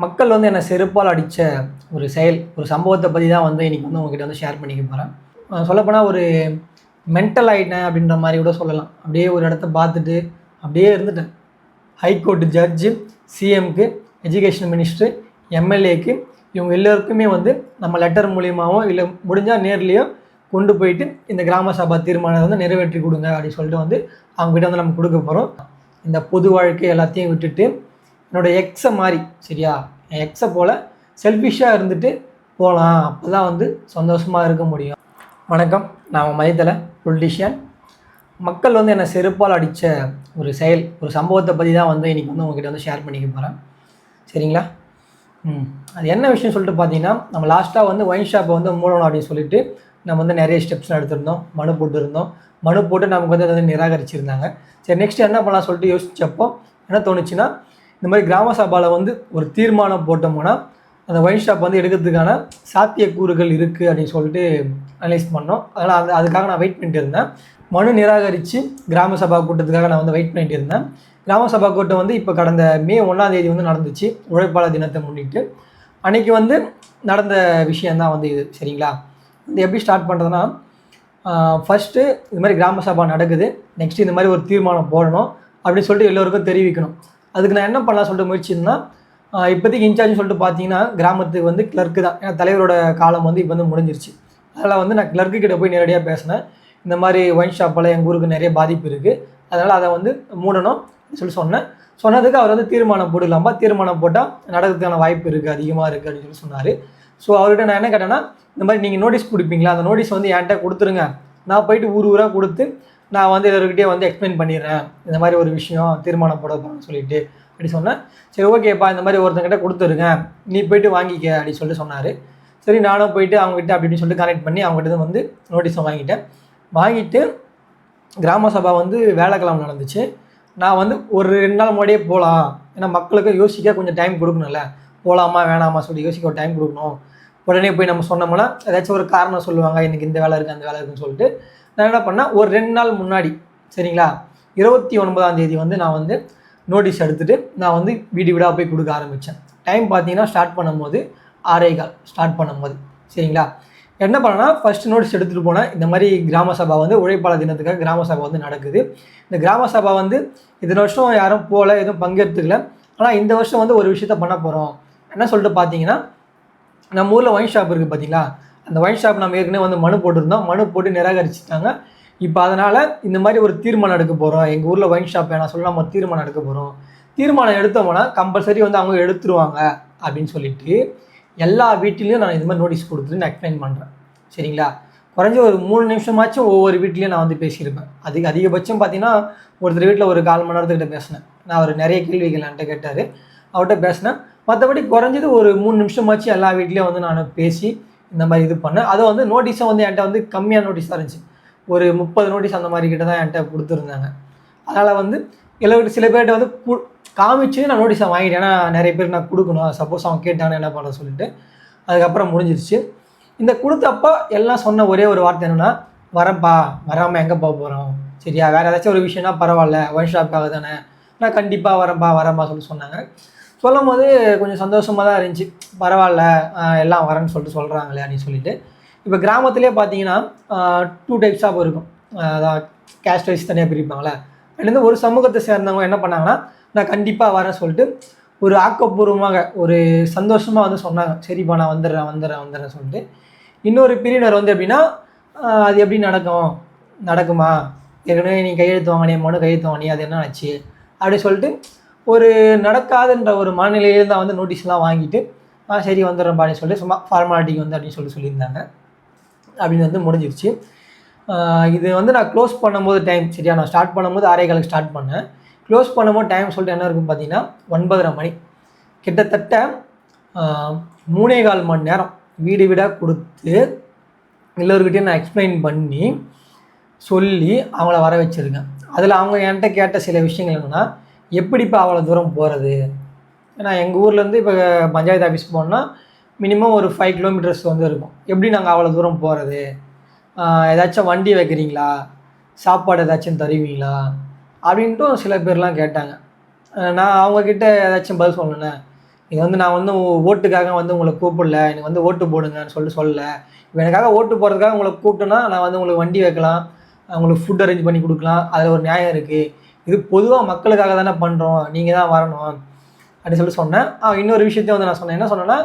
மக்கள் வந்து என்னை செருப்பால் அடித்த ஒரு செயல், ஒரு சம்பவத்தை பற்றி தான் வந்து இன்றைக்கி வந்து உங்ககிட்ட வந்து ஷேர் பண்ணிக்க போகிறேன். சொல்லப்போனால் ஒரு மென்டல் ஆகிட்டேன் அப்படின்ற மாதிரி கூட சொல்லலாம். அப்படியே ஒரு இடத்த பார்த்துட்டு அப்படியே இருந்துட்டேன். ஹைகோர்ட்டு ஜட்ஜு, சிஎம்க்கு, எஜுகேஷன் மினிஸ்டர், எம்எல்ஏக்கு இவங்க எல்லோருக்குமே வந்து நம்ம லெட்டர் மூலியமாகவோ இல்லை முடிஞ்சால் நேர்லேயோ கொண்டு போயிட்டு இந்த கிராம சபா தீர்மானத்தை வந்து நிறைவேற்றி கொடுங்க அப்படின்னு சொல்லிட்டு வந்து அவங்ககிட்ட வந்து நம்ம கொடுக்க போகிறோம். இந்த பொது வாழ்க்கை எல்லாத்தையும் விட்டுட்டு என்னோடய எக்ஸை மாதிரி சரியா, என் எக்ஸை போல் செல்ஃபிஷாக இருந்துட்டு போகலாம். அப்போ தான் வந்து சந்தோஷமாக இருக்க முடியும். வணக்கம், நான் மைதலை பொலிட்டிஷியன். மக்கள் வந்து என்னை செருப்பால் அடித்த ஒரு செயல், ஒரு சம்பவத்தை பற்றி தான் வந்து இன்றைக்கி வந்து உங்ககிட்ட வந்து ஷேர் பண்ணிக்க போகிறேன். சரிங்களா? அது என்ன விஷயம் சொல்லிட்டு பார்த்தீங்கன்னா, நம்ம லாஸ்ட்டாக வந்து ஒயின் ஷாப்பை வந்து மூடணும் அப்படின்னு சொல்லிட்டு நம்ம வந்து நிறைய ஸ்டெப்ஸ்லாம் எடுத்திருந்தோம், மனு போட்டுருந்தோம். மனு போட்டு நமக்கு வந்து அதை வந்து நிராகரிச்சிருந்தாங்க. சரி, நெக்ஸ்ட் என்ன பண்ணலாம் சொல்லிட்டு யோசிச்சப்போ என்ன தோணுச்சுன்னா, இந்த மாதிரி கிராம சபாவில் வந்து ஒரு தீர்மானம் போட்டோம்னா அந்த ஒயின் ஷாப் வந்து எடுக்கிறதுக்கான சாத்தியக்கூறுகள் இருக்குது அப்படின்னு சொல்லிட்டு அனலைஸ் பண்ணோம். அதனால் அதுக்காக நான் வெயிட் பண்ணிட்டு இருந்தேன். மனு நிராகரித்து கிராம சபா கூட்டத்துக்காக நான் வந்து வெயிட் பண்ணிட்டு இருந்தேன். கிராம சபா கூட்டம் வந்து இப்போ கடந்த மே 1 வந்து நடந்துச்சு, உழைப்பாளர் தினத்தை முன்னிட்டு. அன்றைக்கி வந்து நடந்த விஷயந்தான் வந்து இது. சரிங்களா? இது எப்படி ஸ்டார்ட் பண்ணுறதுன்னா, ஃபஸ்ட்டு இது மாதிரி கிராம சபா நடக்குது, நெக்ஸ்ட்டு இந்த மாதிரி ஒரு தீர்மானம் போடணும் அப்படின்னு சொல்லிட்டு எல்லோருக்கும் தெரிவிக்கணும். அதுக்கு நான் என்ன பண்ணலாம் சொல்லிட்டு முயற்சின்னா, இப்போதைக்கு இன்சார்ஜ்னு சொல்லிட்டு பார்த்தீங்கன்னா கிராமத்துக்கு வந்து கிளர்க்கு தான். ஏன்னா தலைவரோட காலம் வந்து இப்போ வந்து முடிஞ்சிருச்சு. அதனால் வந்து நான் கிளர்க்கு கிட்ட போய் நேரடியாக பேசினேன். இந்த மாதிரி ஒயின் ஷாப்பில் எங்கள் ஊருக்கு நிறைய பாதிப்பு இருக்குது, அதனால் அதை வந்து மூடணும் சொல்லி சொன்னேன். சொன்னதுக்கு அவர் வந்து தீர்மானம் போடலாமா, தீர்மானம் போட்டால் நடக்கிறதுக்கான வாய்ப்பு இருக்குது, அதிகமாக இருக்குது அப்படின்னு சொல்லி சொன்னார். ஸோ அவர்கிட்ட நான் என்ன கேட்டேன்னா, இந்த மாதிரி நீங்கள் நோட்டீஸ் கொடுப்பீங்களா, அந்த நோட்டீஸ் வந்து என்கிட்ட கொடுத்துருங்க, நான் போயிட்டு ஊர் ஊராக கொடுத்து நான் வந்து எல்லோருக்கிட்டே வந்து எக்ஸ்பிளைன் பண்ணிடுறேன், இந்த மாதிரி ஒரு விஷயம் தீர்மானம் போட போகிறேன்னு சொல்லிட்டு அப்படி சொன்னேன். சரி, ஓகேப்பா, இந்த மாதிரி ஒருத்தங்கிட்ட கொடுத்துருங்க, நீ போய்ட்டு வாங்கிக்க அப்படின்னு சொல்லிட்டு சொன்னார். சரி, நானும் போயிட்டு அவங்ககிட்ட அப்படின்னு சொல்லிட்டு கனெக்ட் பண்ணி அவங்ககிட்ட வந்து நோட்டீஸை வாங்கிட்டு கிராம சபா வந்து வேலைக்கிழமை நடந்துச்சு. நான் வந்து ஒரு 2 நாள் முன்னாடியே போகலாம், ஏன்னா மக்களுக்கு யோசிக்க கொஞ்சம் டைம் கொடுக்கணும்ல, போகலாமா வேணாமா சொல்லி யோசிக்க ஒரு டைம் கொடுக்கணும். உடனே போய் நம்ம சொன்னோம்னா ஏதாச்சும் ஒரு காரணம் சொல்லுவாங்க, எனக்கு இந்த வேலை இருக்குது அந்த வேலை இருக்குதுன்னு சொல்லிட்டு நான் என்ன பண்ணேன், ஒரு 2 நாள் முன்னாடி சரிங்களா 29 வந்து நான் வந்து நோட்டீஸ் எடுத்துகிட்டு நான் வந்து வீடாக போய் கொடுக்க ஆரம்பித்தேன். டைம் பார்த்தீங்கன்னா ஸ்டார்ட் பண்ணும்போது 6:15 ஸ்டார்ட் பண்ணும்போது. சரிங்களா? என்ன பண்ணேன்னா, ஃபஸ்ட்டு நோட்டீஸ் எடுத்துகிட்டு போனேன். இந்த மாதிரி கிராம சபா வந்து உழைப்பாளர் தினத்துக்காக கிராம சபா வந்து நடக்குது. இந்த கிராம சபா வந்து இத்தனை வருஷம் யாரும் போகல, எதுவும் பங்கெடுத்துக்கல, ஆனால் இந்த வருஷம் வந்து ஒரு விஷயத்த பண்ண போகிறோம். என்ன சொல்லிட்டு பார்த்தீங்கன்னா, நம்ம ஊரில் ஒயின் ஷாப் இருக்குது பார்த்தீங்களா, அந்த ஒயின் ஷாப் நம்ம ஏற்கனவே வந்து மனு போட்டிருந்தோம், மனு போட்டு நிராகரிச்சிட்டாங்க. இப்போ அதனால் இந்த மாதிரி ஒரு தீர்மானம் எடுக்க போகிறோம், எங்கள் ஊரில் ஒயின் ஷாப் வேணாம் சொல்லி நம்ம தீர்மானம் எடுக்க போகிறோம். தீர்மானம் எடுத்தோம்னா கம்பல்சரி வந்து அவங்க எடுத்துருவாங்க அப்படின்னு சொல்லிட்டு எல்லா வீட்டிலையும் நான் இது மாதிரி நோட்டீஸ் கொடுத்துட்டு நான் எக்ஸ்பிளைன் பண்ணுறேன். சரிங்களா? குறைஞ்ச ஒரு 3 நிமிஷமாச்சும் ஒவ்வொரு வீட்லேயும் நான் வந்து பேசியிருப்பேன். அதிகபட்சம் பார்த்தீங்கன்னா ஒருத்தர் வீட்டில் ஒரு 1/4 மணி நேரத்துக்கிட்ட பேசினேன். நான் ஒரு நிறைய கேள்விகள் என்கிட்ட கேட்டார், அவர்கிட்ட பேசினேன். மற்றபடி குறைஞ்சது ஒரு 3 நிமிஷமாச்சு எல்லா வீட்லேயும் வந்து நான் பேசி இந்த மாதிரி இது பண்ணேன். அதை வந்து நோட்டீஸை வந்து என்கிட்ட வந்து கம்மியான நோட்டீஸ் தான் இருந்துச்சு, ஒரு 30 நோட்டீஸ் அந்த மாதிரி கிட்ட தான் என்கிட்ட கொடுத்துருந்தாங்க. அதனால் வந்து சில பேர்கிட்ட வந்து காமிச்சு நான் நோட்டீஸை வாங்கிட்டேன். ஏன்னா நிறைய பேர் நான் கொடுக்கணும், சப்போஸ் அவங்க கேட்டாங்கன்னு என்ன பண்ண சொல்லிட்டு அதுக்கப்புறம் முடிஞ்சிருச்சு. இந்த கொடுத்தப்போ எல்லாம் சொன்ன ஒரே ஒரு வார்த்தை என்னென்னா, வரேன்ப்பா, வராமல் எங்கே போக போகிறோம், சரியா, வேறு ஏதாச்சும் ஒரு விஷயம்னா பரவாயில்ல, ஒயின் ஷாப்புக்காக தானே, நான் கண்டிப்பாக வரேன்ப்பா சொல்லி சொன்னாங்க. சொல்லும் போது கொஞ்சம் சந்தோஷமாக தான் இருந்துச்சு. பரவாயில்ல, எல்லாம் வரேன்னு சொல்லிட்டு சொல்கிறாங்களே அப்படின்னு சொல்லிட்டு. இப்போ கிராமத்திலே பார்த்தீங்கன்னா 2 டைப்ஸ் ஆஃப் இருக்கும். அதான் கேஸ்ட் வைஸ் தனியாக பிரிப்பாங்களே. அதுலேருந்து ஒரு சமூகத்தை சேர்ந்தவங்க என்ன பண்ணாங்கன்னா, நான் கண்டிப்பாக வரேன்னு சொல்லிட்டு ஒரு ஆக்கப்பூர்வமாக ஒரு சந்தோஷமாக வந்து சொன்னாங்க. சரிப்பா, நான் வந்துடுறேன் சொல்லிட்டு. இன்னொரு பிரிவினர் வந்து எப்படின்னா, அது எப்படி நடக்குமா, ஏற்கனவே நீ கையெழுத்து வாங்கினே, மனு கையெழுத்து வாங்கினே, அது என்ன ஆச்சு அப்படி சொல்லிட்டு ஒரு நடக்காதுன்ற ஒரு மனநிலையில் தான் வந்து நோட்டீஸ்லாம் வாங்கிட்டு சரி வந்துடுறேன் அப்படின்னு சொல்லிட்டு சும்மா ஃபார்மாலிட்டிக்கு வந்து அப்படின்னு சொல்லியிருந்தாங்க. அப்படின்னு வந்து முடிஞ்சிருச்சு. இது வந்து நான் க்ளோஸ் பண்ணும்போது டைம் சரியா, நான் ஸ்டார்ட் பண்ணும்போது 6:15 ஸ்டார்ட் பண்ணேன். க்ளோஸ் பண்ணும்போது டைம் சொல்லிட்டு என்ன இருக்குன்னு பார்த்தீங்கன்னா 9:30 மணி. கிட்டத்தட்ட 3.25 மணி நேரம் வீடாக கொடுத்து எல்லோருக்கிட்டையும் நான் எக்ஸ்பிளைன் பண்ணி சொல்லி அவங்கள வர வச்சுருக்கேன். அதில் அவங்க என்கிட்ட கேட்ட சில விஷயங்கள் என்னென்னா, எப்படிப்பா அவ்வளோ தூரம் போகிறது, ஏன்னா எங்கள் ஊர்லேருந்து இப்போ பஞ்சாயத்து ஆஃபீஸ் போனால் மினிமம் ஒரு 5 கிலோமீட்டர்ஸ் வந்து இருக்கும், எப்படி நாங்கள் அவ்வளோ தூரம் போகிறது, ஏதாச்சும் வண்டி வைக்கிறீங்களா, சாப்பாடு ஏதாச்சும் தருவீங்களா அப்படின்ட்டும் சில பேர்லாம் கேட்டாங்க. நான் அவங்கக்கிட்ட ஏதாச்சும் பதில் சொல்லணுண்ணே, இது வந்து நான் வந்து ஓட்டுக்காக வந்து உங்களை கூப்பிடல, எனக்கு வந்து ஓட்டு போடுங்கன்னு சொல்லல. இப்போ எனக்காக ஓட்டு போடுறதுக்காக உங்களை கூப்பிட்டேன்னா நான் வந்து உங்களுக்கு வண்டி வைக்கலாம், உங்களுக்கு ஃபுட் அரேஞ்ச் பண்ணி கொடுக்கலாம், அதில் ஒரு நியாயம் இருக்குது. இது பொதுவாக மக்களுக்காக தானே பண்ணுறோம், நீங்கள் தான் வரணும் அப்படின்னு சொல்லி சொன்னேன். இன்னொரு விஷயத்தையும் வந்து நான் சொன்னேன். என்ன சொன்னேன்னா,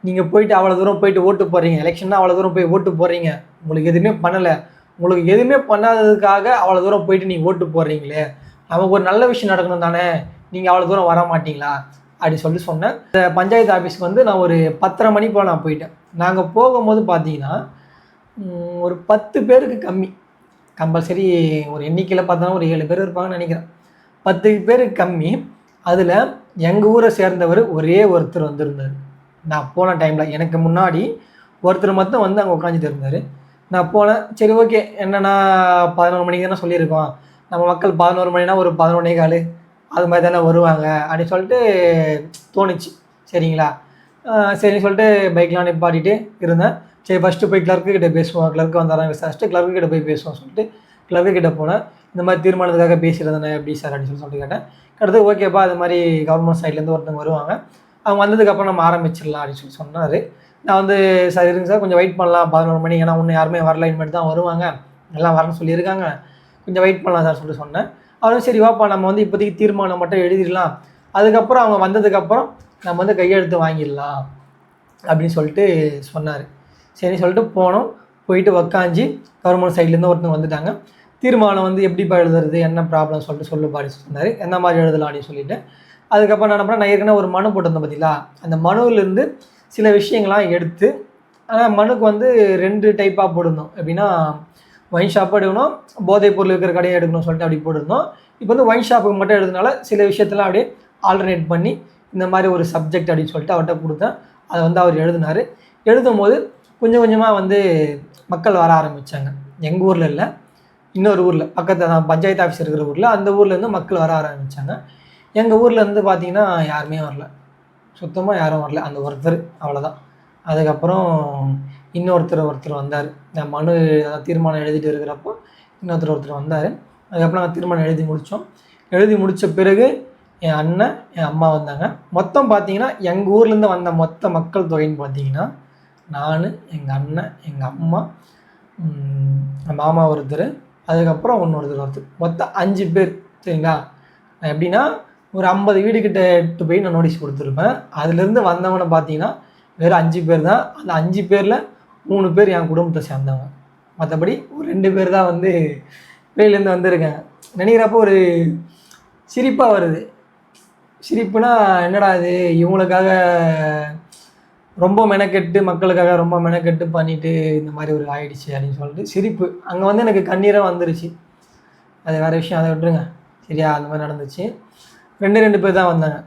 நீங்கள் போயிட்டு அவ்வளோ தூரம் போயிட்டு ஓட்டு போடுறீங்க, எலெக்ஷன்னா அவ்வளோ தூரம் போய் ஓட்டு போடுறீங்க, உங்களுக்கு எதுவுமே பண்ணலை, உங்களுக்கு எதுவுமே பண்ணாததுக்காக அவ்வளோ தூரம் போயிட்டு நீங்கள் ஓட்டு போடுறீங்களே, நமக்கு ஒரு நல்ல விஷயம் நடக்கணும் தானே, நீங்கள் அவ்வளோ தூரம் வர மாட்டீங்களா அப்படி சொல்லி சொன்னேன். இந்த பஞ்சாயத்து ஆஃபீஸ்க்கு வந்து நான் ஒரு 10:30 மணி போல் நான் போயிட்டேன். நாங்கள் போகும்போது பார்த்தீங்கன்னா ஒரு 10 பேருக்கு கம்மி, கம்பல்சரி ஒரு எண்ணிக்கையில் பார்த்தோன்னா ஒரு 7 பேர் இருப்பாங்கன்னு நினைக்கிறேன். 10 பேருக்கு கம்மி. அதில் எங்கள் ஊரை சேர்ந்தவர் ஒரே ஒருத்தர் வந்திருந்தார். நான் போன டைமில் எனக்கு முன்னாடி ஒருத்தர் மட்டும் வந்து அங்கே உட்காந்துட்டு இருந்தார். நான் போனேன், சரி ஓகே, என்னென்னா 11 மணிக்கு தானே சொல்லியிருக்கோம், நம்ம மக்கள் 11 மணினா ஒரு 11:15 அது மாதிரி தானே வருவாங்க அப்படின்னு சொல்லிட்டு தோணுச்சு. சரிங்களா, சரின்னு சொல்லிட்டு பைக்லாம் நிப்பாட்டிட்டு இருந்தேன். சரி ஃபஸ்ட்டு போய் கிளர்க்குக்கிட்ட பேசுவோம், கிளர்க்கு வந்தாரான் விசாரிச்சுட்டு கிளர்க்குக்கிட்ட போய் பேசுவோம் சொல்லிட்டு கிளர்க்குக்கிட்ட போனேன். இந்த மாதிரி தீர்மானத்துக்காக பேசியிருந்தேன் எப்படி சார் அப்படின்னு சொல்லிட்டு கேட்டேன். அடுத்து ஓகேப்பா, அது மாதிரி கவர்மெண்ட் சைட்லேருந்து ஒருத்தவங்க வருவாங்க, அவங்க வந்ததுக்கப்புறம் நம்ம ஆரம்பிச்சிடலாம் அப்படின்னு சொல்லி சொன்னார். நான் வந்து சார் இருங்க சார், கொஞ்சம் வெயிட் பண்ணலாம் 11 மணி, ஏன்னா ஒன்றும் யாருமே வரல, இனிமேட்டு தான் வருவாங்க, எல்லாம் வரணும்னு சொல்லியிருக்காங்க, கொஞ்சம் வெயிட் பண்ணலாம் சார் சொல்லிட்டு சொன்னேன். அவரும் சரி வாப்பா, நம்ம வந்து இப்போதைக்கு தீர்மானம் மட்டும் எழுதிடலாம், அதுக்கப்புறம் அவங்க வந்ததுக்கப்புறம் நம்ம வந்து கையெழுத்து வாங்கிடலாம் அப்படின்னு சொல்லிட்டு சொன்னார். சரி சொல்லிட்டு போனோம். போயிட்டு உக்காஞ்சி கவர்மெண்ட் சைட்லேருந்து ஒருத்தவங்க வந்துட்டாங்க. தீர்மானம் வந்து எப்படிப்பா எழுதுறது, என்ன ப்ராப்ளம் சொல்லிட்டு சொல்லுப்பா அப்படின்னு சொன்னார். என்ன மாதிரி எழுதலாம் அப்படின்னு சொல்லிட்டு அதுக்கப்புறம் நான் என்ன, நான் ஏற்கனவே ஒரு மனு போட்டிருந்தேன் பார்த்தீங்களா, அந்த மனுவிலேருந்து சில விஷயங்கள்லாம் எடுத்து, ஆனால் மனுக்கு வந்து 2 டைப்பாக போட்டிருந்தோம். எப்படின்னா ஒயின் ஷாப்பும் எடுக்கணும், போதைப் பொருள் இருக்கிற கடையை எடுக்கணும்னு சொல்லிட்டு அப்படி போட்டிருந்தோம். இப்போ வந்து ஒயின் ஷாப்புக்கு மட்டும் எழுதுனால சில விஷயத்தெல்லாம் அப்படியே ஆல்டர்னேட் பண்ணி இந்த மாதிரி ஒரு சப்ஜெக்ட் அப்படின்னு சொல்லிட்டு அவர்கிட்ட கொடுத்தேன். அதை வந்து அவர் எழுதினார். எழுதும் போது கொஞ்சம் கொஞ்சமாக வந்து மக்கள் வர ஆரம்பித்தாங்க. எங்கள் ஊரில் இல்லை, இன்னொரு ஊரில் பக்கத்தில் தான் பஞ்சாயத்து ஆஃபீஸ் இருக்கிற ஊரில், அந்த ஊர்லேருந்து மக்கள் வர ஆரம்பித்தாங்க. எங்கள் ஊர்லேருந்து பார்த்திங்கன்னா யாருமே வரல, சுத்தமாக யாரும் வரல, அந்த ஒருத்தர் அவ்வளோதான். அதுக்கப்புறம் ஒருத்தர் வந்தார். நான் மனு தீர்மானம் எழுதிட்டு இருக்கிறப்போ ஒருத்தர் வந்தார். அதுக்கப்புறம் நாங்கள் தீர்மானம் எழுதி முடித்தோம். எழுதி முடித்த பிறகு என் அண்ணன், என் அம்மா வந்தாங்க. மொத்தம் பார்த்தீங்கன்னா எங்கள் ஊர்லேருந்து வந்த மொத்த மக்கள் தொகைன்னு பார்த்தீங்கன்னா நான், எங்கள் அண்ணன், எங்கள் அம்மா, மாமா ஒருத்தர், அதுக்கப்புறம் ஒருத்தர், மொத்தம் 5 பேர். சரிங்களா, நான் எப்படின்னா ஒரு 50 வீடுக்கிட்ட எட்டு போய் நான் நோட்டீஸ் கொடுத்துருப்பேன். அதுலேருந்து வந்தவனை பார்த்தீங்கன்னா வெறும் 5 பேர் தான். அந்த 5 பேரில் 3 பேர் என் குடும்பத்தை சேர்ந்தவங்க, மற்றபடி ஒரு 2 பேர் தான் வந்து வெளியிலேருந்து வந்திருக்காங்க. நினைக்கிறப்போ ஒரு சிரிப்பாக வருது. சிரிப்புனா என்னடா இது, இவங்களுக்காக ரொம்ப மெனக்கெட்டு, மக்களுக்காக ரொம்ப மெனக்கெட்டு பண்ணிவிட்டு இந்த மாதிரி ஒரு ஆயிடுச்சு அப்படின்னு சொல்லிட்டு சிரிப்பு. அங்கே வந்து எனக்கு கண்ணீராக வந்துருச்சு. அது வேறு விஷயம், அதை விட்டுருங்க. சரியா, அந்த மாதிரி நடந்துச்சு. 2 பேர் தான் வந்தாங்க.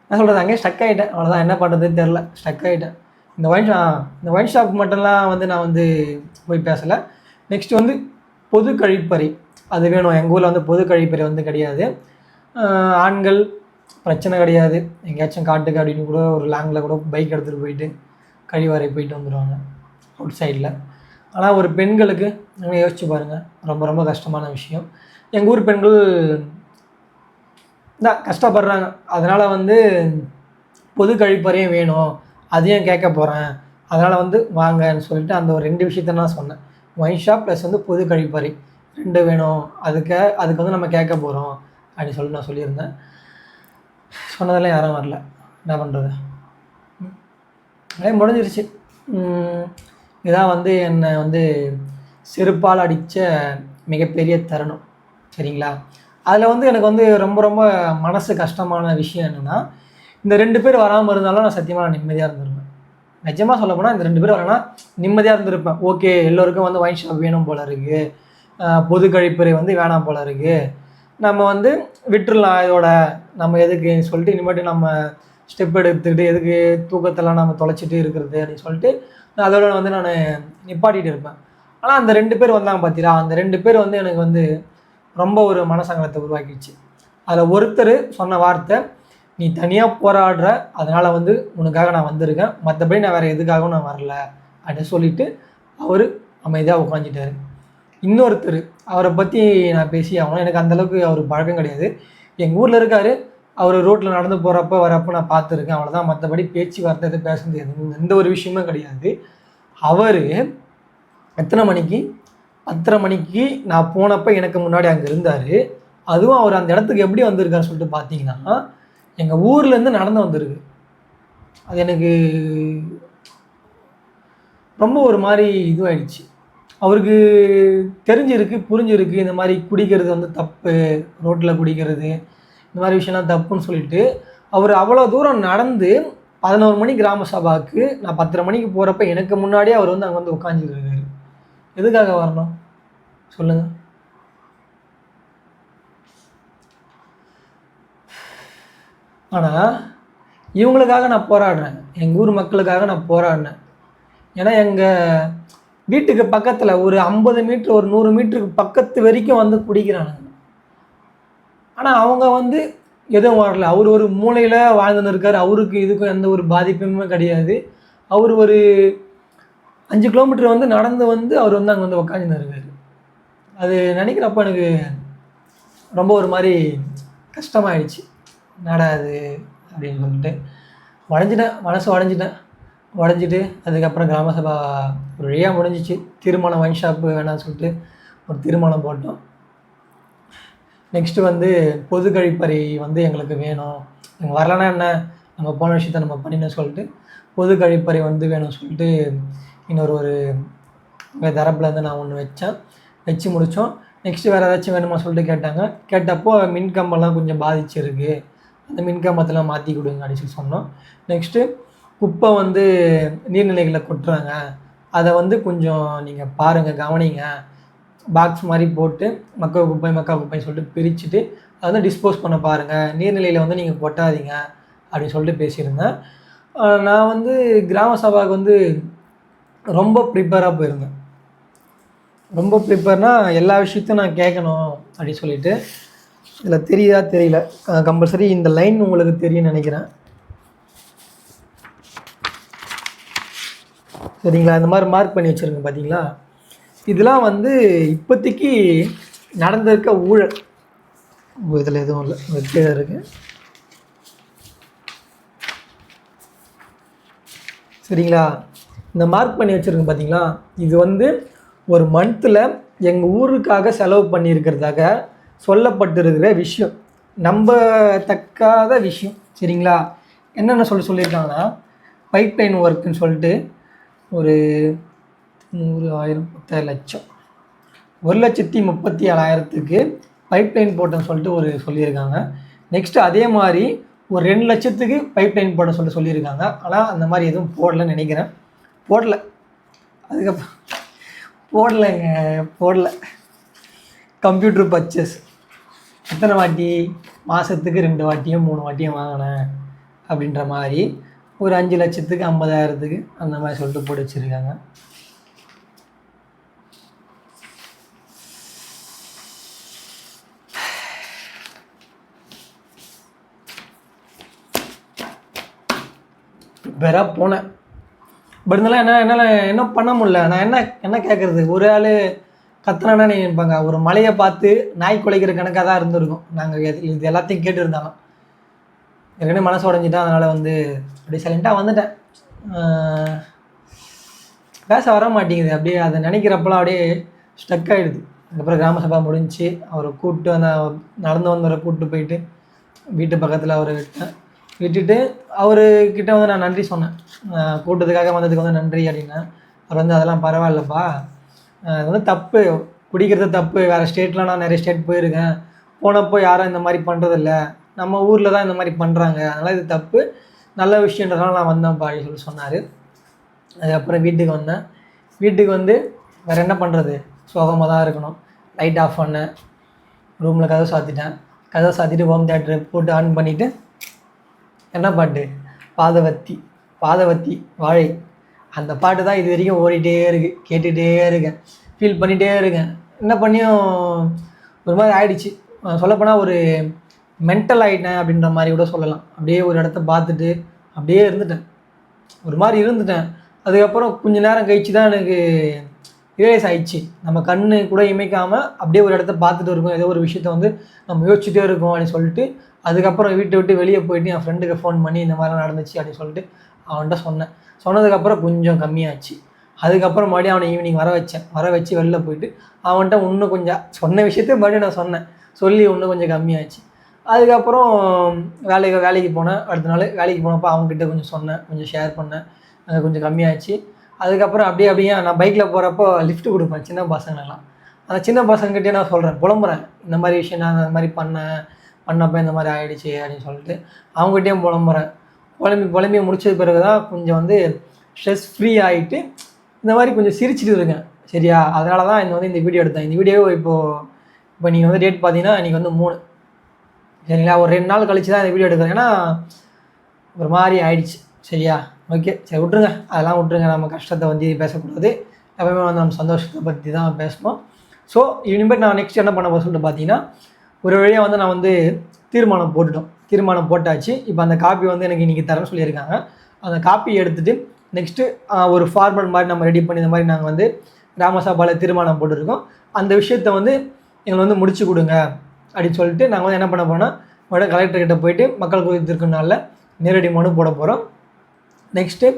நான் சொல்கிறது அங்கேயே ஸ்டக் ஆகிட்டேன், அவ்வளோதான், என்ன பண்ணுறதுன்னு தெரில, ஸ்டக் ஆகிட்டேன். இந்த ஒயின் ஷாப் மட்டும்லாம் வந்து நான் வந்து போய் பேசலை. நெக்ஸ்ட் வந்து பொது கழிப்பறை அது வேணும். எங்கள் ஊரில் வந்து பொது கழிப்பறை வந்து கிடையாது. ஆண்கள் பிரச்சனை கிடையாது, எங்கேயாச்சும் காட்டுக்கு அப்படின்னு கூட ஒரு லாங்கில் கூட பைக் எடுத்துகிட்டு போயிட்டு கழிவறை போயிட்டு வந்துடுவாங்க அவுட் சைடில். ஆனால் ஒரு பெண்களுக்கு நீங்கள் யோசிச்சு பாருங்கள், ரொம்ப ரொம்ப கஷ்டமான விஷயம். எங்கள் ஊர் பெண்கள் தான் கஷ்டப்படுறாங்க. அதனால் வந்து பொது கழிப்பறையும் வேணும், அதையும் கேட்க போகிறேன், அதனால் வந்து வாங்கன்னு சொல்லிட்டு அந்த ஒரு 2 விஷயத்த நான் சொன்னேன். ஒயின் ஷாப் ப்ளஸ் வந்து பொது கழிப்பறை 2 வேணும், அதுக்கு வந்து நம்ம கேட்க போகிறோம் அப்படின்னு சொல்லிட்டு நான் சொல்லியிருந்தேன். சொன்னதெல்லாம் யாரும் வரல, என்ன பண்ணுறது, அப்படியே முடிஞ்சிருச்சு. இதான் வந்து என்னை வந்து செருப்பால் அடித்த மிகப்பெரிய தருணம். சரிங்களா, அதில் வந்து எனக்கு வந்து ரொம்ப ரொம்ப மனசு கஷ்டமான விஷயம் என்னென்னா, இந்த 2 பேர் வராமல் இருந்தாலும் நான் சத்தியமாக நான் நிம்மதியாக இருந்திருப்பேன். நிஜமாக சொல்ல போனால் இந்த 2 பேர் வரேன்னா நிம்மதியாக இருந்திருப்பேன். ஓகே, எல்லோருக்கும் வந்து ஒயின் ஷாப் வேணும் போல் இருக்குது, பொது கழிப்பறை வந்து வேணாம் போல் இருக்குது, நம்ம வந்து விட்டுடலாம், இதோட நம்ம எதுக்கு சொல்லிட்டு இனிமேட்டு நம்ம ஸ்டெப் எடுத்துக்கிட்டு எதுக்கு தூக்கத்தெல்லாம் நம்ம தொலைச்சிட்டு இருக்கிறது அப்படின்னு சொல்லிட்டு அதோட வந்து நான் நிப்பாட்டிகிட்டு இருப்பேன். ஆனால் அந்த 2 பேர் வந்தாங்க பார்த்தீங்களா, அந்த 2 பேர் வந்து எனக்கு வந்து ரொம்ப ஒரு மனசங்கடத்தை உருவாக்கிடுச்சு. அதில் ஒருத்தர் சொன்ன வார்த்தை, நீ தனியாக போராடுற, அதனால் வந்து உனக்காக நான் வந்திருக்கேன், மற்றபடி நான் வேறு எதுக்காகவும் நான் வரல அப்படின்னு சொல்லிவிட்டு அவர் அமைதியாக உட்காந்துட்டார். இன்னொருத்தர், அவரை பற்றி நான் பேசி ஆகணும், எனக்கு அந்தளவுக்கு அவர் பழக்கம் கிடையாது. எங்கள் ஊரில் இருக்கார், அவர் ரோட்டில் நடந்து போகிறப்ப வரப்போ நான் பார்த்துருக்கேன், அவ்வளோதான். மற்றபடி பேச்சுவார்த்தை எதுவும் பேச முடியாது, எந்த ஒரு விஷயமும் கிடையாது. அவர் எத்தனை மணிக்கு 10:30 மணிக்கு நான் போனப்போ எனக்கு முன்னாடி அங்கே இருந்தார். அதுவும் அவர் அந்த இடத்துக்கு எப்படி வந்திருக்காருன்னு சொல்லிட்டு பார்த்தீங்கன்னா, எங்கள் ஊர்லேருந்து நடந்து வந்திருக்கு. அது எனக்கு ரொம்ப ஒரு மாதிரி இதுவாகிடுச்சு. அவருக்கு தெரிஞ்சிருக்கு, புரிஞ்சிருக்கு இந்த மாதிரி குடிக்கிறது வந்து தப்பு, ரோட்டில் குடிக்கிறது இந்த மாதிரி விஷயம்லாம் தப்புன்னு சொல்லிட்டு அவர் அவ்வளோ தூரம் நடந்து 11 மணி கிராம சபாவுக்கு நான் 10:30 மணிக்கு போகிறப்ப எனக்கு முன்னாடியே அவர் வந்து அங்கே வந்து உட்காந்துருக்காரு. எதுக்காக வரணும் சொல்லுங்கள்? ஆனால் இவங்களுக்காக நான் போராடுறேன், எங்கள் ஊர் மக்களுக்காக நான் போராடினேன். ஏன்னா எங்கள் வீட்டுக்கு பக்கத்தில் ஒரு 50 மீட்ரு ஒரு 100 மீட்டருக்கு பக்கத்து வரைக்கும் வந்து குடிக்கிறானுங்க. ஆனால் அவங்க வந்து எதுவும் வரல. அவர் ஒரு மூலையில் வாழ்ந்துன்னு இருக்கார், அவருக்கு இதுக்கும் எந்த ஒரு பாதிப்புமே கிடையாது. அவர் ஒரு 5 கிலோமீட்டர் வந்து நடந்து வந்து அவர் வந்து அங்கே வந்து உட்காந்துன்னு இருக்கார். அது நினைக்கிறப்ப எனக்கு ரொம்ப ஒரு மாதிரி கஷ்டமாயிடுச்சு. என்னடா அது அப்படின்னு சொல்லிட்டு உடஞ்சிட்டேன், மனசு உடஞ்சிட்டு அதுக்கப்புறம் கிராம சபா ஒரு வழியாக முடிஞ்சிச்சு. தீர்மானம் ஒயின் ஷாப்பு வேணாம்னு சொல்லிட்டு ஒரு தீர்மானம் போட்டோம். நெக்ஸ்ட்டு வந்து பொது கழிப்பறை வந்து எங்களுக்கு வேணும், எங்கள் வரலன்னா என்ன, நம்ம போன விஷயத்த நம்ம பண்ணினோம் சொல்லிட்டு பொது கழிப்பறை வந்து வேணும்னு சொல்லிட்டு இன்னொரு எங்கள் தரப்புலேருந்து நான் ஒன்று வச்சு முடித்தோம். நெக்ஸ்ட்டு வேறு ஏதாச்சும் வேணுமா சொல்லிட்டு கேட்டாங்க. கேட்டப்போ மின்கம்பெல்லாம் கொஞ்சம் பாதிச்சிருக்கு, அந்த மின்கம்பத்தெல்லாம் மாற்றி கொடுங்க அப்படின்னு சொல்லி சொன்னோம். நெக்ஸ்ட்டு குப்பை வந்து நீர்நிலைகளில் கொட்டுறாங்க, அதை வந்து கொஞ்சம் நீங்கள் பாருங்கள், கவனிங்க, பாக்ஸ் மாதிரி போட்டு மக்கா குப்பைன்னு சொல்லிட்டு பிரிச்சுட்டு அதை வந்து டிஸ்போஸ் பண்ண பாருங்கள், நீர்நிலையில் வந்து நீங்கள் கொட்டாதீங்க அப்படின்னு சொல்லிட்டு பேசியிருந்தேன். நான் வந்து கிராம சபாவுக்கு வந்து ரொம்ப ப்ரிப்பேராக போயிருந்தேன். ரொம்ப ப்ரிப்பேர்னால் எல்லா விஷயத்தையும் நான் கேட்கணும் அப்படின்னு சொல்லிட்டு. இதில் தெரியுதா தெரியல, கம்பல்சரி இந்த லைன் உங்களுக்கு தெரியும்னு நினைக்கிறேன். சரிங்களா? இந்த மாதிரி மார்க் பண்ணி வச்சுருங்க பார்த்தீங்களா? இதெல்லாம் வந்து இப்போதைக்கு நடந்திருக்க ஊழல். இதில் எதுவும் இல்லை, கீழே இருக்குது. சரிங்களா? இந்த மார்க் பண்ணி வச்சுருங்க பார்த்தீங்களா? இது வந்து ஒரு மந்த்தில் எங்கள் ஊருக்காக செலவு பண்ணியிருக்கிறதாக சொல்லப்பட்டிருக்கிற விஷயம், நம்பத்தக்காத விஷயம். சரிங்களா? என்னென்ன சொல்லியிருக்காங்கன்னா, பைப் லைன் ஒர்க்குன்னு சொல்லிட்டு ஒரு 100, 1000, 10 லட்சம், 1,37,000க்கு பைப் லைன் போட்டோன்னு சொல்லிட்டு சொல்லியிருக்காங்க. நெக்ஸ்ட்டு அதே மாதிரி ஒரு 2 லட்சத்துக்கு பைப் லைன் போட சொல்லியிருக்காங்க. ஆனால் அந்த மாதிரி எதுவும் போடலன்னு நினைக்கிறேன். அதுக்கப்புறம் போடலை. கம்ப்யூட்டர் பர்ச்சேஸ் எத்தனை வாட்டி, மாதத்துக்கு 2 வாட்டியோ 3 வாட்டியும் வாங்கினேன் அப்படின்ற மாதிரி ஒரு 5 லட்சத்துக்கு 50,000த்துக்கு அந்த மாதிரி சொல்லிட்டு போட்டு வச்சுருக்காங்க. வேற போனேன். பட் இருந்தாலும் என்ன பண்ண முடியல. நான் என்ன கேட்குறது, ஒரு ஆள் கத்துனானா நீ நினைப்பாங்க, ஒரு மலையை பார்த்து நாய் குலைக்கிற கணக்காக தான் இருந்திருக்கும். நாங்கள் இது எல்லாத்தையும் கேட்டுருந்தாங்க. ஏற்கனவே மனசு உடஞ்சிட்டேன், அதனால் வந்து அப்படியே சைலண்ட்டாக வந்துட்டேன். பேச வர மாட்டேங்குது, அப்படியே அதை நினைக்கிறப்பெல்லாம் அப்படியே ஸ்டக் ஆகிடுது. அதுக்கப்புறம் கிராம சபா முடிஞ்சு அவரை கூப்பிட்டு நடந்து வந்தவரை கூப்பிட்டு போயிட்டு வீட்டு பக்கத்தில் அவரை விட்டுட்டு அவர்கிட்ட வந்து நான் நன்றி சொன்னேன். கூட்டத்துக்காக வந்ததுக்கு வந்து நன்றி அப்படின்னேன். அவர் வந்து அதெல்லாம் பரவாயில்லப்பா, அது வந்து தப்பு, குடிக்கிறது தப்பு, வேறு ஸ்டேட்லாம் நான் நிறைய ஸ்டேட் போயிருக்கேன், போனப்போ யாரும் இந்த மாதிரி பண்ணுறதில்ல, நம்ம ஊரில் தான் இந்த மாதிரி பண்ணுறாங்க, அதனால் இது தப்பு, நல்ல விஷயன்றதுனால நான் வந்தேன்ப்பா அப்படின்னு சொல்லி சொன்னார். அதுக்கப்புறம் வீட்டுக்கு வந்து வேறு என்ன பண்ணுறது, சோகமாக தான் இருக்கணும். லைட் ஆஃப் பண்ணேன், ரூமில் கதவை சாத்திட்டு ஹோம் தியேட்டரு போட்டு ஆன் பண்ணிவிட்டு என்ன பாட்டு, பாதவத்தி வாழை, அந்த பாட்டு தான் இது வரைக்கும் ஓடிட்டே இருக்குது, கேட்டுகிட்டே இருக்கேன், ஃபீல் பண்ணிகிட்டே இருக்கேன். என்ன பண்ணியும் ஒரு மாதிரி ஆயிடுச்சு. சொல்லப்போனால் ஒரு மென்டல் ஆகிட்டேன் அப்படின்ற மாதிரி கூட சொல்லலாம். அப்படியே ஒரு இடத்த பார்த்துட்டு அப்படியே இருந்துட்டேன், ஒரு மாதிரி இருந்துட்டேன். அதுக்கப்புறம் கொஞ்சம் நேரம் கழிச்சு தான் எனக்கு ரியலைஸ் ஆயிடுச்சு. நம்ம கண்ணு கூட இமைக்காமல் அப்படியே ஒரு இடத்த பார்த்துட்டு இருக்கோம், ஏதோ ஒரு விஷயத்த வந்து நம்ம யோசிச்சுட்டே இருக்கோம் அப்படின்னு சொல்லிட்டு, அதுக்கப்புறம் வீட்டை விட்டு வெளியே போயிட்டு என் ஃப்ரெண்டுக்கு ஃபோன் பண்ணி இந்த மாதிரிலாம் நடந்துச்சு அப்படின்னு சொல்லிட்டு அவன்கிட்ட சொன்னேன். சொன்னதுக்கப்புறம் கொஞ்சம் கம்மியாச்சு. அதுக்கப்புறம் மறுபடியும் அவனை ஈவினிங் வர வச்சு வெளில போயிட்டு அவன்கிட்ட இன்னும் கொஞ்சம் சொன்ன விஷயத்த மறுபடியும் நான் சொன்னேன். சொல்லி இன்னும் கொஞ்சம் கம்மியாச்சு. அதுக்கப்புறம் வேலைக்கு போனேன். அடுத்த நாள் வேலைக்கு போனப்போ அவங்ககிட்ட கொஞ்சம் சொன்னேன், கொஞ்சம் ஷேர் பண்ணேன். அது கொஞ்சம் கம்மியாச்சு. அதுக்கப்புறம் அப்படியே நான் பைக்கில் போகிறப்போ லிஃப்ட் கொடுப்பேன் சின்ன பசங்களெல்லாம். அந்த சின்ன பசங்ககிட்டே நான் சொல்கிறேன், புலம்புறேன். இந்த மாதிரி விஷயம் நான் இந்த மாதிரி பண்ணப்போ இந்த மாதிரி ஆகிடுச்சு அப்படின்னு சொல்லிட்டு அவங்ககிட்டயும் புலம்புறேன். புலம்பி முடிச்சது பிறகு தான் கொஞ்சம் வந்து ஸ்ட்ரெஸ் ஃப்ரீ ஆகிட்டு இந்த மாதிரி கொஞ்சம் சிரிச்சுட்டு இருக்கேன். சரியா? அதனால தான் இந்த வீடியோ எடுத்தேன். இந்த வீடியோ இப்போ நீங்கள் வந்து டேட் பார்த்தீங்கன்னா இன்றைக்கி வந்து 3 சரிங்களா? ஒரு 2 நாள் கழிச்சு தான் இந்த வீடியோ எடுக்கிறேன். ஏன்னா ஒரு மாதிரி ஆயிடுச்சு. சரியா? ஓகே, சரி விட்ருங்க, அதெல்லாம் விட்ருங்க. நம்ம கஷ்டத்தை வந்து பேசக்கூடாது. எப்பவுமே வந்து நம்ம சந்தோஷத்தை பற்றி தான் பேசணும். ஸோ இனிமேல் நான் நெக்ஸ்ட் என்ன பண்ண போகிறேன் சொல்லிட்டு பார்த்தீங்கன்னா, ஒரு வழியாக வந்து நான் வந்து தீர்மானம் போட்டாச்சு. இப்போ அந்த காப்பி வந்து எனக்கு இன்றைக்கி தரேன்னு சொல்லியிருக்காங்க. அந்த காப்பி எடுத்துகிட்டு நெக்ஸ்ட்டு ஒரு ஃபார்மல் மாதிரி நம்ம ரெடி பண்ணி இந்த மாதிரி நாங்கள் வந்து கிராம சபாவில் தீர்மானம் போட்டுருக்கோம். அந்த விஷயத்தை வந்து எங்களை வந்து முடிச்சு கொடுங்க அப்படின்னு சொல்லிட்டு நாங்கள் வந்து என்ன பண்ண போகிறோம்னா, மறுபடியும் கலெக்டர்கிட்ட போயிட்டு மக்கள் குறைத்திருக்கும் நாளில் நேரடி மனு போட போகிறோம். நெக்ஸ்ட்டு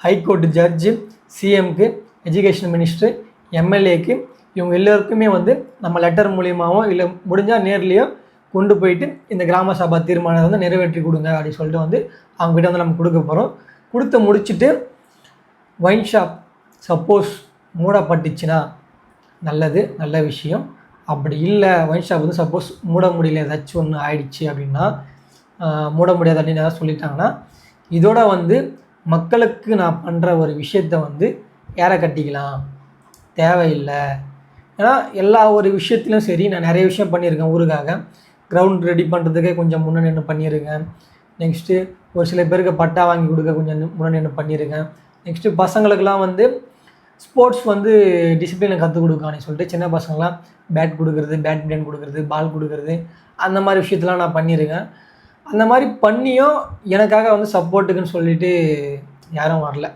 ஹைகோர்ட்டு ஜட்ஜு, சிஎம்க்கு, எஜுகேஷன் மினிஸ்டர், எம்எல்ஏக்கு இவங்க எல்லோருக்குமே வந்து நம்ம லெட்டர் மூலியமாகவோ இல்லை முடிஞ்சால் நேர்லேயோ கொண்டு போயிட்டு இந்த கிராம சபா தீர்மானத்தை வந்து நிறைவேற்றி கொடுங்க அப்படின்னு சொல்லிட்டு வந்து அவங்ககிட்ட வந்து நம்ம கொடுக்க போகிறோம். கொடுத்து முடிச்சுட்டு ஒயின் ஷாப் சப்போஸ் மூடப்பட்டுச்சுன்னா நல்ல விஷயம். அப்படி இல்லை, ஒயின் ஷாப் வந்து சப்போஸ் மூட முடியல, ஏதாச்சும் ஒன்று ஆயிடுச்சு அப்படின்னா, மூட முடியாது அப்படின்னு ஏதாவது சொல்லிட்டாங்கன்னா, இதோட வந்து மக்களுக்கு நான் பண்ணுற ஒரு விஷயத்தை வந்து யாரை கட்டிக்கலாம், தேவையில்லை. ஏன்னா எல்லா ஒரு விஷயத்துலையும் சரி, நான் நிறைய விஷயம் பண்ணியிருக்கேன் ஊருக்காக. கிரவுண்ட் ரெடி பண்ணுறதுக்கே கொஞ்சம் முன்னே நின்று பண்ணியிருக்கேன். நெக்ஸ்ட்டு ஒரு சில பேருக்கு பட்டா வாங்கி கொடுக்க கொஞ்சம் முன்னே நின்று பண்ணியிருக்கேன். நெக்ஸ்ட்டு பசங்களுக்கெல்லாம் வந்து ஸ்போர்ட்ஸ் வந்து டிசிப்ளினை கற்றுக் கொடுக்கான்னு சொல்லிட்டு சின்ன பசங்களாம் பேட் கொடுக்குறது, பேட்மிண்டன் கொடுக்குறது, பால் கொடுக்குறது, அந்த மாதிரி விஷயத்தெலாம் நான் பண்ணியிருக்கேன். அந்த மாதிரி பண்ணியும் எனக்காக வந்து சப்போர்ட்டுக்குன்னு சொல்லிட்டு யாரும் வரல.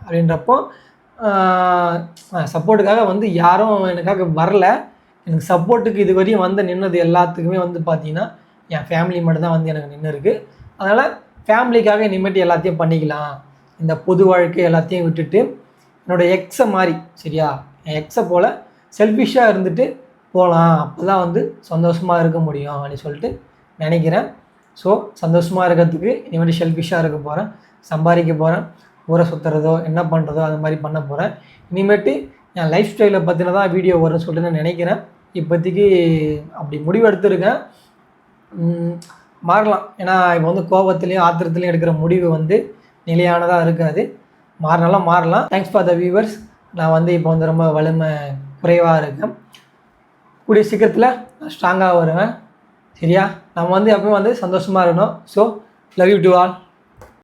அப்படின்றப்போ சப்போர்ட்டுக்காக வந்து யாரும் எனக்காக வரல. எனக்கு சப்போர்ட்டுக்கு இது வரையும் வந்து நின்னது எல்லாத்துக்குமே வந்து பார்த்திங்கன்னா என் ஃபேமிலி மட்டும் தான் வந்து எனக்கு நின்று இருக்குது. அதனால் ஃபேமிலிக்காக இனிமேட்டு எல்லாத்தையும் பண்ணிக்கலாம். இந்த பொது வாழ்க்கை எல்லாத்தையும் விட்டுட்டு என்னோடய எக்ஸை மாதிரி, சரியா, என் எக்ஸை போல் செல்ஃபிஷாக இருந்துட்டு போகலாம். அப்போ தான் வந்து சந்தோஷமாக இருக்க முடியும் அப்படின்னு சொல்லிட்டு நினைக்கிறேன். ஸோ சந்தோஷமாக இருக்கிறதுக்கு இனிமேட்டு செல்ஃபிஷாக இருக்க போகிறேன், சம்பாதிக்க போகிறேன், ஊரை சுற்றுறதோ என்ன பண்ணுறதோ அது மாதிரி பண்ண போகிறேன். இனிமேட்டு என் லைஃப் ஸ்டைலை பற்றினதான் வீடியோ வரும்னு சொல்லிட்டு நான் நினைக்கிறேன். இப்போதைக்கு அப்படி முடிவு எடுத்துருக்கேன். மாறலாம். ஏன்னா இப்போ வந்து கோபத்துலேயும் ஆத்திரத்துலேயும் எடுக்கிற முடிவு வந்து நிலையானதாக இருக்காது. மாறினாலும் மாறலாம். Thanks for the viewers. நான் வந்து இப்போ வந்து ரொம்ப வலிமை குறைவாக இருக்கேன். கூடிய சீக்கிரத்தில் நான் ஸ்ட்ராங்காக வருவேன். சரியா? நம்ம வந்து எப்பவுமே வந்து சந்தோஷமாக இருக்கணும். So love you to all.